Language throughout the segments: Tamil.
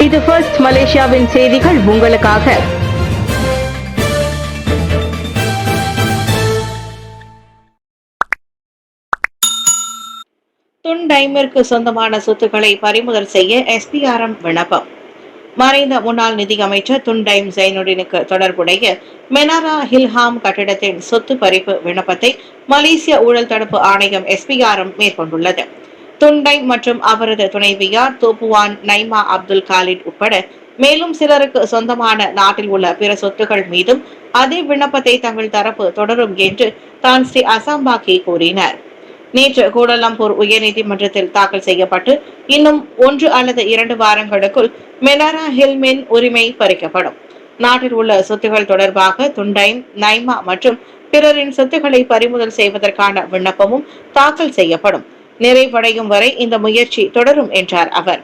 இது ஃபர்ஸ்ட் மலேசியாவின் செய்திகள் உங்களுக்காக. துன் டைமிற்கு சொந்தமான சொத்துக்களை பறிமுதல் செய்ய SPRM விண்ணப்பம். மறைந்த முன்னாள் நிதியமைச்சர் துன் டைம் ஜைனுடனுக்கு தொடர்புடைய மெனாரா ஹில்ஹாம் கட்டிடத்தின் சொத்து பறிப்பு விண்ணப்பத்தை மலேசிய ஊழல் தடுப்பு ஆணையம் SPRM மேற்கொண்டுள்ளது. துண்டைம் மற்றும் அவரது துணைவியார் தோப்புவான் நைமா அப்துல் காலிட் உட்பட மேலும் சிலருக்கு சொந்தமான நாட்டில் உள்ள பிற சொத்துக்கள் மீதும் அதே விண்ணப்பத்தை தங்கள் தரப்பு தொடரும் என்று தான் ஸ்ரீ அசாம்பாக்கி கூறினார். நேற்று கோலாலம்பூர் உயர்நீதிமன்றத்தில் தாக்கல் செய்யப்பட்டு இன்னும் 1 அல்லது 2 வாரங்களுக்குள் மெனாரா ஹில்மின் உரிமை பறிக்கப்படும். நாட்டில் உள்ள சொத்துகள் தொடர்பாக துண்டைம், நைமா மற்றும் பிறரின் சொத்துக்களை பறிமுதல் செய்வதற்கான விண்ணப்பமும் தாக்கல் செய்யப்படும். நிறைவடையும் வரை இந்த முயற்சி தொடரும் என்றார் அவர்.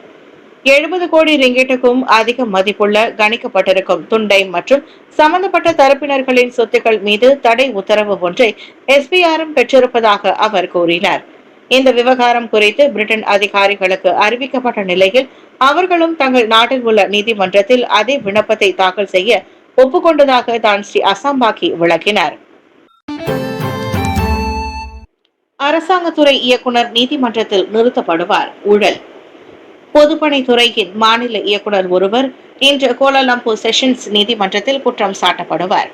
70 கோடி ரிங்கெட்டுக்கும் அதிக மதிப்புள்ள கணிக்கப்பட்டிருக்கும் துண்டை மற்றும் சம்பந்தப்பட்ட தரப்பினர்களின் சொத்துக்கள் மீது தடை உத்தரவு ஒன்றை SPRM பெற்றிருப்பதாக அவர் கூறினார். இந்த விவகாரம் குறித்து பிரிட்டன் அதிகாரிகளுக்கு அறிவிக்கப்பட்ட நிலையில் அவர்களும் தங்கள் நாட்டில் உள்ள நீதிமன்றத்தில் அதே விண்ணப்பத்தை தாக்கல் செய்ய ஒப்புக்கொண்டதாக தான் ஸ்ரீ அசாம்பாக்கி விளக்கினார். அரசாங்கத்துறை இயக்குனர் நீதிமன்றத்தில் நிறுத்தப்படுவார். ஊழல். பொதுப்பணித்துறையின் மாநில இயக்குனர் ஒருவர் இன்று கோலாலம்பூர் செஷன்ஸ் நீதிமன்றத்தில் குற்றம் சாட்டப்படுவார்.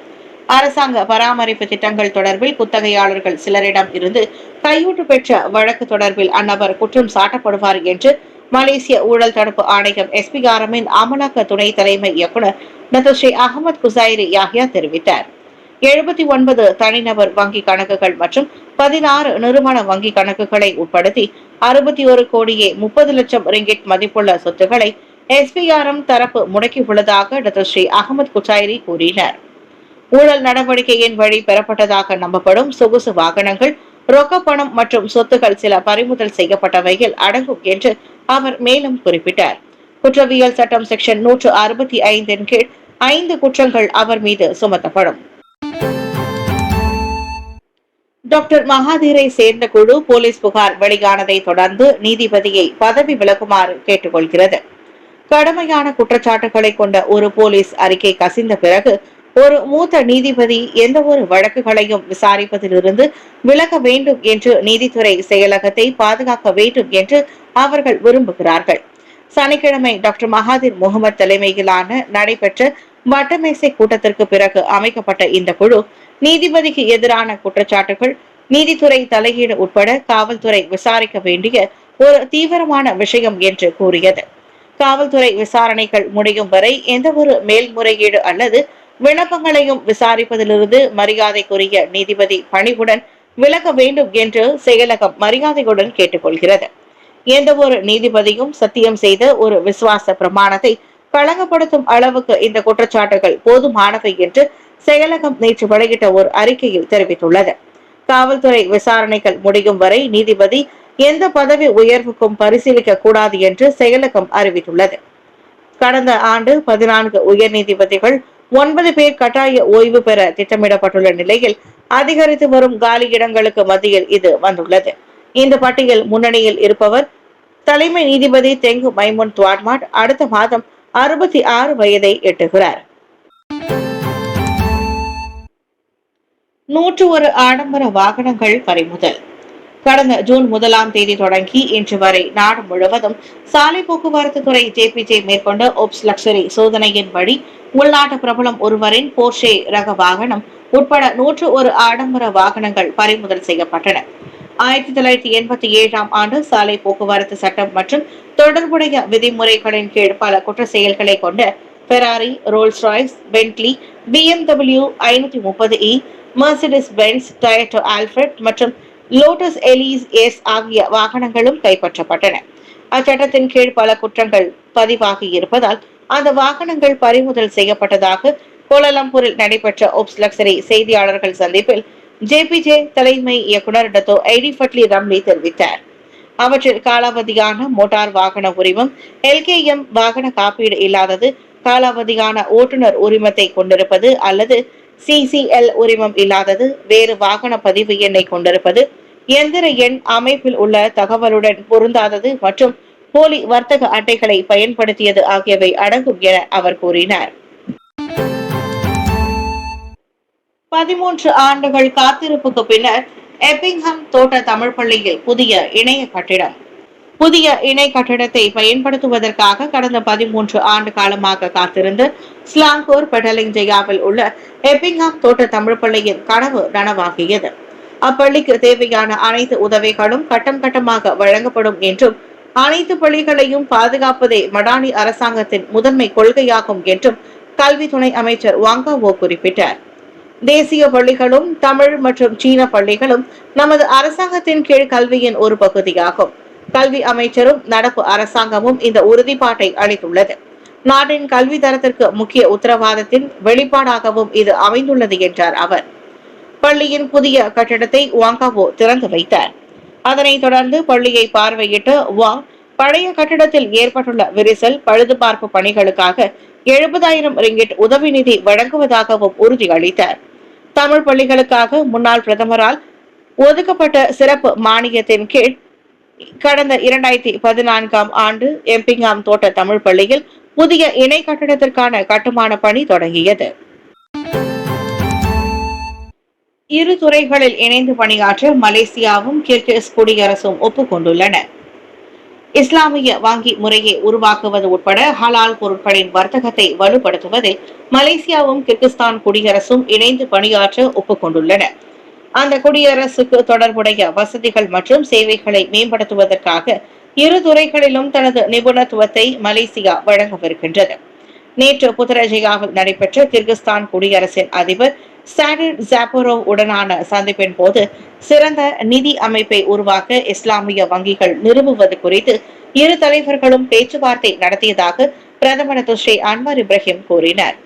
அரசாங்க பராமரிப்பு திட்டங்கள் தொடர்பில் குத்தகையாளர்கள் சிலரிடம் இருந்து கையூட்டு பெற்ற வழக்கு தொடர்பில் அந்நபர் குற்றம் சாட்டப்படுவார் என்று மலேசிய ஊழல் தடுப்பு ஆணையம் SPRM-இன் அமலாக்க துணை தலைமை இயக்குனர் டாக்டர் ஸ்ரீ அகமது குசைரி யாஹ்யா தெரிவித்தார். 79 தனிநபர் வங்கி கணக்குகள் மற்றும் 16 நிறுவன வங்கி கணக்குகளை உட்படுத்தி 61 கோடியே 30 லட்சம் ரிங்கிட் மதிப்புள்ள சொத்துக்களை SPRM தரப்பு முடக்கியுள்ளதாக டாக்டர் ஸ்ரீ அகமது குசைரி கூறினார். ஊழல் நடவடிக்கையின் வழி பெறப்பட்டதாக நம்பப்படும் சொகுசு வாகனங்கள், ரொக்க பணம் மற்றும் சொத்துக்கள் சில பறிமுதல் செய்யப்பட்டவையில் அடங்கும் என்று அவர் மேலும் குறிப்பிட்டார். குற்றவியல் சட்டம் செக்ஷன் 165 கீழ் 5 குற்றங்கள் அவர் மீது சுமத்தப்படும். டாக்டர் மகாதீரை சேர்ந்த குழு போலீஸ் புகார் வெளியானதை தொடர்ந்து நீதிபதியை பதவி விலகுமாறு கேட்டுக்கொள்கிறது. கடுமையான குற்றச்சாட்டுகளை கொண்ட ஒரு போலீஸ் அறிக்கை கசிந்த பிறகு ஒரு மூத்த நீதிபதி எந்த ஒரு வழக்குகளையும் விசாரிப்பதிலிருந்து விலக வேண்டும் என்று நீதித்துறை செயலகத்தை பாதுகாக்க வேண்டும் என்று அவர்கள் விரும்புகிறார்கள். சனிக்கிழமை டாக்டர் மகாதீர் முகமது தலைமையிலான நடைபெற்ற வட்டமேசை கூட்டத்திற்கு பிறகு அமைக்கப்பட்ட இந்த குழு நீதிபதிக்கு எதிரான குற்றச்சாட்டுகள், நீதித்துறை தலையீடு உட்பட காவல்துறை விசாரிக்க வேண்டிய ஒரு தீவிரமான விஷயம் என்று கூறியது. காவல்துறை விசாரணைகள் முடியும் வரை எந்த ஒரு மேல்முறையீடு அல்லது விண்ணப்பங்களையும் விசாரிப்பதிலிருந்து மரியாதைக்குரிய நீதிபதி பணிவுடன் விலக வேண்டும் என்று செயலகம் மரியாதையுடன் கேட்டுக்கொள்கிறது. எந்த ஒரு நீதிபதியும் சத்தியம் செய்த ஒரு விசுவாச பிரமாணத்தை களங்கப்படுத்தும் அளவுக்கு இந்த குற்றச்சாட்டுகள் போதுமானவை என்று செயலகம் நேற்று வெளியிட்ட ஒரு அறிக்கையில் தெரிவித்துள்ளது. காவல்துறை விசாரணைகள் முடியும் வரை நீதிபதி எந்த பதவி உயர்வுக்கும் பரிசீலிக்க கூடாது என்று செயலகம் அறிவித்துள்ளது. கடந்த ஆண்டு 14 உயர் நீதிபதிகள் 9 பேர் கட்டாய ஓய்வு பெற திட்டமிடப்பட்டுள்ள நிலையில் அதிகரித்து வரும் காலி இடங்களுக்கு மத்தியில் இது வந்துள்ளது. இந்த பட்டியல் முன்னணியில் இருப்பவர் தலைமை நீதிபதி தெங்கு மைமுன் துவாட்மாட் அடுத்த மாதம் 66 வயதை எட்டுகிறார். 101 ஆடம்பர வாகனங்கள் பறிமுதல். கடந்த ஜூன் 1ஆம் தேதி தொடங்கி இன்று வரை நாடு முழுவதும் சாலை போக்குவரத்து துறை JPJ மேற்கொண்ட ஒப்ஸ் லக்ஸரி சோதனையின்படி உள்நாட்டு பிரபலம் ஒருவரின் போர்ஷே ரக வாகனம் உட்பட 101 ஆடம்பர வாகனங்கள் பறிமுதல் செய்யப்பட்டன. 1987ஆம் ஆண்டு சாலை போக்குவரத்து சட்டம் மற்றும் தொடர்புடைய விதிமுறைகளின் கீழ் பல குற்ற செயல்களை கொண்ட Ferrari, Rolls Royce, Bentley, BMW 530E, Mercedes Benz, Toyota Alphard மற்றும் லோட்டஸ் எலிஸ் எஸ் ஆகிய வாகனங்களும் கைப்பற்றப்பட்டன. அச்சட்டத்தின் கீழ் பல குற்றங்கள் பதிவாகி இருப்பதால் அந்த வாகனங்கள் பறிமுதல் செய்யப்பட்டதாக கோலாலம்பூரில் நடைபெற்ற ஒப்ஸ் லக்ஸரி செய்தியாளர்கள் சந்திப்பில் JPJ தலைமை இயக்குனர் டத்தோ ஐடி ஃபட்லி ரம்லி தெரிவித்தார். அவற்றில் காலாவதியான மோட்டார் வாகன உரிமம், LKM வாகன காப்பீடு இல்லாதது, காலாவதியான ஓட்டுநர் உரிமத்தை கொண்டிருப்பது அல்லது CCL உரிமம் இல்லாதது, வேறு வாகன பதிவு எண்ணை கொண்டிருப்பது, எந்திர எண் அமைப்பில் உள்ள தகவலுடன் பொருந்தாதது மற்றும் போலி வர்த்தக அட்டைகளை பயன்படுத்தியது ஆகியவை அடங்கும் என அவர் கூறினார். 13 ஆண்டுகள் காத்திருப்புக்கு பின்னர் எப்பிங்ஹாம் தோட்ட தமிழ் பள்ளியில் புதிய இணைய கட்டிடம். புதிய இணை கட்டிடத்தை பயன்படுத்துவதற்காக கடந்த 13 ஆண்டு காலமாக காத்திருந்து ஸ்லாங்கூர் பெடலிங் ஜெயாவில் உள்ள எப்பிங்ஹாம் தோட்ட தமிழ் பள்ளியின் கனவு நனவாகியது. அப்பள்ளிக்கு தேவையான அனைத்து உதவிகளும் கட்டம் கட்டமாக வழங்கப்படும் என்றும் அனைத்து பள்ளிகளையும் பாதுகாப்பதே மடானி அரசாங்கத்தின் முதன்மை கொள்கையாகும் என்றும் கல்வி துணை அமைச்சர் வாங்காவோ குறிப்பிட்டார். தேசிய பள்ளிகளும் தமிழ் மற்றும் சீன பள்ளிகளும் நமது அரசாங்கத்தின் கீழ் கல்வியின் ஒரு பகுதியாகும். கல்வி அமைச்சரும் நடப்பு அரசாங்கமும் இந்த உறுதிப்பாட்டை அளித்துள்ளது. நாட்டின் கல்வி தரத்திற்கு முக்கிய உத்தரவாதத்தின் வெளிப்பாடாகவும் இது அமைந்துள்ளது என்றார் அவர். பள்ளியின் புதிய கட்டிடத்தை வாங்காவோ திறந்து வைத்தார். அதனைத் தொடர்ந்து பள்ளியை பார்வையிட்டு வாங் பழைய கட்டிடத்தில் ஏற்பட்டுள்ள விரிசல் பழுதுபார்ப்பு பணிகளுக்காக 70,000 ரிங்கிட் உதவி நிதி வழங்குவதாகவும் உறுதியளித்தார். தமிழ் பள்ளிகளுக்காக முன்னாள் பிரதமரால் ஒதுக்கப்பட்ட சிறப்பு மானியத்தின் கீழ் கடந்த 2014ஆம் ஆண்டு எப்பிங்ஹாம் தோட்ட தமிழ் பள்ளியில் புதிய இணை கட்டிடத்திற்கான கட்டுமான பணி தொடங்கியது. இரு துறைகளில் இணைந்து பணியாற்ற மலேசியாவும் கிர்கிஸ் குடியரசும் ஒப்புக்கொண்டுள்ளன. இஸ்லாமிய வங்கி முறையை உருவாக்குவது உட்பட ஹலால் பொருட்களின் வர்த்தகத்தை வலுப்படுத்துவதில் மலேசியாவும் கிர்கிஸ்தான் குடியரசும் இணைந்து பணியாற்ற ஒப்புக்கொண்டுள்ளன. அந்த குடியரசுக்கு தொடர்புடைய வசதிகள் மற்றும் சேவைகளை மேம்படுத்துவதற்காக இரு துறைகளிலும் தனது நிபுணத்துவத்தை மலேசியா வழங்கவிருக்கின்றது. நேற்று புத்ரஜயாவில் நடைபெற்ற கிர்கிஸ்தான் குடியரசின் அதிபர் சாடிர் ஜாபரோவ் உடனான சந்திப்பின் போது சிறந்த நிதி அமைப்பை உருவாக்க இஸ்லாமிய வங்கிகள் நிறுவுவது குறித்து இரு தலைவர்களும் பேச்சுவார்த்தை நடத்தியதாக பிரதமர் ஸ்ரீ அன்வார் இப்ராஹிம் கூறினார்.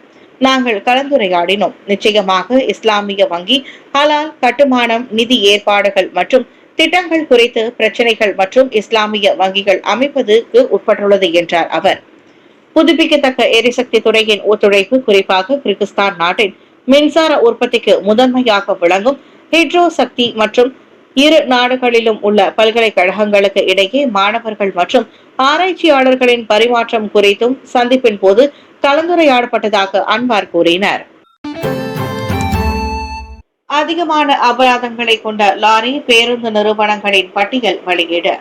நாங்கள் கலந்துரையாடினோம். நிச்சயமாக இஸ்லாமிய வங்கி ஹலால் கட்டுமானம் நிதி ஏற்பாடுகள் மற்றும் திட்டங்கள் குறித்து பிரச்சனைகள் மற்றும் இஸ்லாமிய வங்கிகள் அமைப்பதற்கு உட்பட்டுள்ளது என்றார் அவர். புதுப்பிக்கத்தக்க எரிசக்தி துறையின் ஒத்துழைப்பு குறிப்பாக கிர்கிஸ்தான் நாட்டின் மின்சார உற்பத்திக்கு முதன்மையாக விளங்கும் ஹைட்ரோ சக்தி மற்றும் இரு நாடுகளிலும் உள்ள பல்கலைக்கழகங்களுக்கு இடையே மாணவர்கள் மற்றும் ஆராய்ச்சியாளர்களின் பரிமாற்றம் குறித்தும் சந்திப்பின் போது கலந்துரையாடப்பட்டதாக அன்வார் கூறினார். அதிகமான அபராதங்களை கொண்ட லாரி பேருந்து நிறுவனங்களின் பட்டியல் வெளியீடு.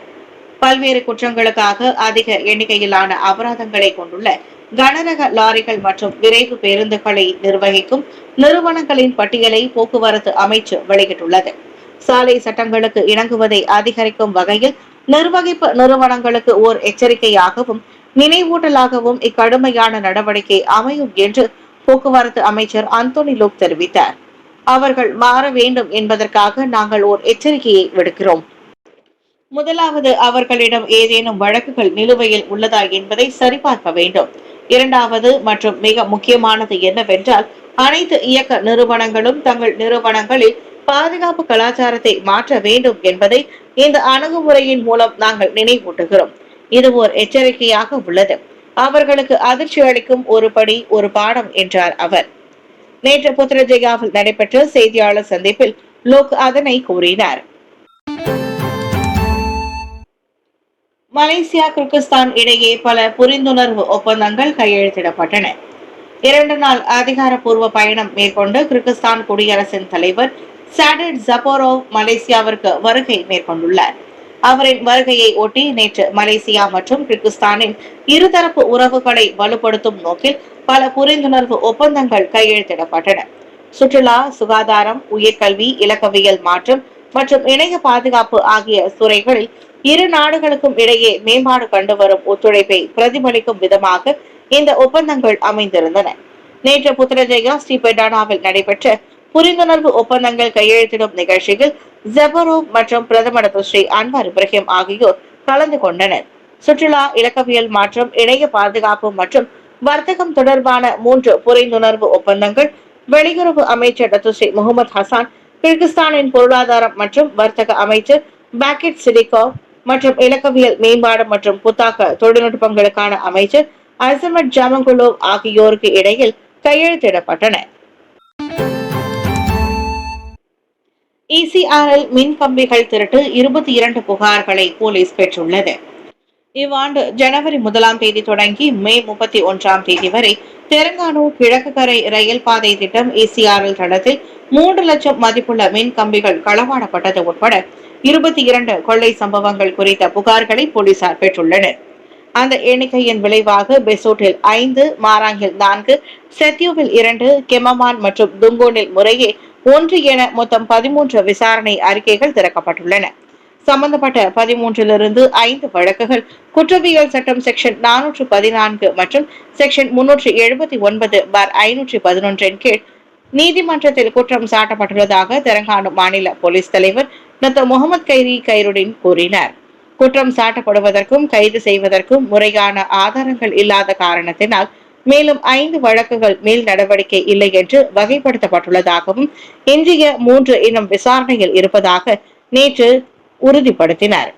பல்வேறு குற்றங்களுக்காக அதிக எண்ணிக்கையிலான அபராதங்களை கொண்டுள்ள கனரக லாரிகள் மற்றும் விரைவு பேருந்துகளை நிர்வகிக்கும் நிறுவனங்களின் பட்டியலை போக்குவரத்து அமைச்சு வெளியிட்டுள்ளது. சாலை சட்டங்களுக்கு இணங்குவதை அதிகரிக்கும் வகையில் நிர்வகிப்பு நிறுவனங்களுக்கு ஓர் எச்சரிக்கையாகவும் நினைவூட்டலாகவும் இக்கடுமையான நடவடிக்கை அமையும் என்று போக்குவரத்து அமைச்சர் அந்தோனி லோக் தெரிவித்தார். அவர்கள் மாற வேண்டும் என்பதற்காக நாங்கள் ஓர் எச்சரிக்கையை விடுக்கிறோம். முதலாவது, அவர்களிடம் ஏதேனும் வழக்குகள் நிலுவையில் உள்ளதா என்பதை சரிபார்க்க வேண்டும். இரண்டாவது மற்றும் மிக முக்கியமானது என்னவென்றால் அனைத்து இயக்க நிறுவனங்களும் தங்கள் நிறுவனங்களில் பாதுகாப்பு கலாச்சாரத்தை மாற்ற வேண்டும் என்பதை இந்த அணுகுமுறையின் மூலம் நாங்கள் நினைவூட்டுகிறோம். இது ஓர் எச்சரிக்கையாக உள்ளது. அவர்களுக்கு அதிர்ச்சி அளிக்கும் ஒரு படி ஒரு பாடம் என்றார் அவர். நேற்று புத்ரஜயாவில் நடைபெற்ற செய்தியாளர் சந்திப்பில் லோக் அதனை கூறினார். மலேசியா கிர்கிஸ்தான் இடையே பல புரிந்துணர்வு ஒப்பந்தங்கள் கையெழுத்திடப்பட்டன. 2 நாள் அதிகாரப்பூர்வ பயணம் மேற்கொண்டு கிர்கிஸ்தான் குடியரசின் தலைவர் சாடிர் ஜாபரோவ் மலேசியாவிற்கு வருகை மேற்கொண்டுள்ளார். அவரின் வருகையை ஒட்டி நேற்று மலேசியா மற்றும் கிர்கிஸ்தானின் இருதரப்பு உறவுகளை வலுப்படுத்தும் நோக்கில் பல புரிந்துணர்வு ஒப்பந்தங்கள் கையெழுத்திடப்பட்டன. சுற்றுலா, சுகாதாரம், உயர்கல்வி, இலக்கவியல் மாற்றம் மற்றும் இணைய பாதுகாப்பு ஆகிய துறைகளில் இரு நாடுகளுக்கும் இடையே மேம்பாடு கண்டு வரும் ஒத்துழைப்பை பிரதிபலிக்கும் விதமாக இந்த ஒப்பந்தங்கள் அமைந்திருந்தன. நேற்று புத்ரஜயா ஸ்ரீபெடானாவில் நடைபெற்ற புரிந்துணர்வு ஒப்பந்தங்கள் கையெழுத்திடும் நிகழ்ச்சியில் ஜபரோவ் மற்றும் பிரதமர் ஸ்ரீ அன்வார் இப்ராஹிம் ஆகியோர் கலந்து கொண்டனர். சுற்றுலா, இலக்கவியல் மாற்றம், இணைய பாதுகாப்பு மற்றும் வர்த்தகம் தொடர்பான 3 புரிந்துணர்வு ஒப்பந்தங்கள் வெளியுறவு அமைச்சர் ஸ்ரீ முகமது ஹசான், கிர்கிஸ்தானின் பொருளாதாரம் மற்றும் வர்த்தக அமைச்சர் பாக்கெட் சிடிகோவ் மற்றும் இலக்கவியல் மேம்பாடு மற்றும் புத்தாக்க தொழில்நுட்பங்களுக்கான அமைச்சர் அசமட் ஜாமங்குலோவ் ஆகியோருக்கு இடையில் கையெழுத்திடப்பட்டன. ECRL மின் கம்பிகள் திருட்டு 22 புகார்களை போலீஸ் பெற்றுள்ளது. இவ்வாண்டு ஜனவரி 1 தொடங்கி மே 31 வரை தெலங்கானூர் கிழக்கு கரை ரயில் பாதை திட்டம் ECRL தடத்தில் 3 லட்சம் மதிப்புள்ள மின் கம்பிகள் களவாடப்பட்டது உட்பட 22 கொள்ளை சம்பவங்கள் குறித்த புகார்களை போலீசார் பெற்றுள்ளனர். அந்த எண்ணிக்கையின் விளைவாக பெசோட்டில் 5, மாராங்கில் 4, செத்யூவில் 2, கெமமான் மற்றும் துங்கோனில் முறையே 1 என மொத்தம் 13 விசாரணை அறிக்கைகள் திறக்கப்பட்டுள்ளன. சம்பந்தப்பட்ட 13லிருந்து 5 வழக்குகள் குற்றவியல் சட்டம் செக்ஷன் 414 மற்றும் செக்ஷன் 379/511 கீழ் நீதிமன்றத்தில் குற்றம் சாட்டப்பட்டுள்ளதாக தெலங்கானா மாநில போலீஸ் தலைவர் டாக்டர் முகமது கைரி கைருடின் கூறினார். குற்றம் சாட்டப்படுவதற்கும் கைது செய்வதற்கும் முறையான ஆதாரங்கள் இல்லாத காரணத்தினால் மேலும் 5 வழக்குகள் மேல் நடவடிக்கை இல்லை என்று வகைப்படுத்தப்பட்டுள்ளதாகவும் எஞ்சிய 3 இன்னும் விசாரணையில் இருப்பதாக நேற்று உறுதிப்படுத்தினார்.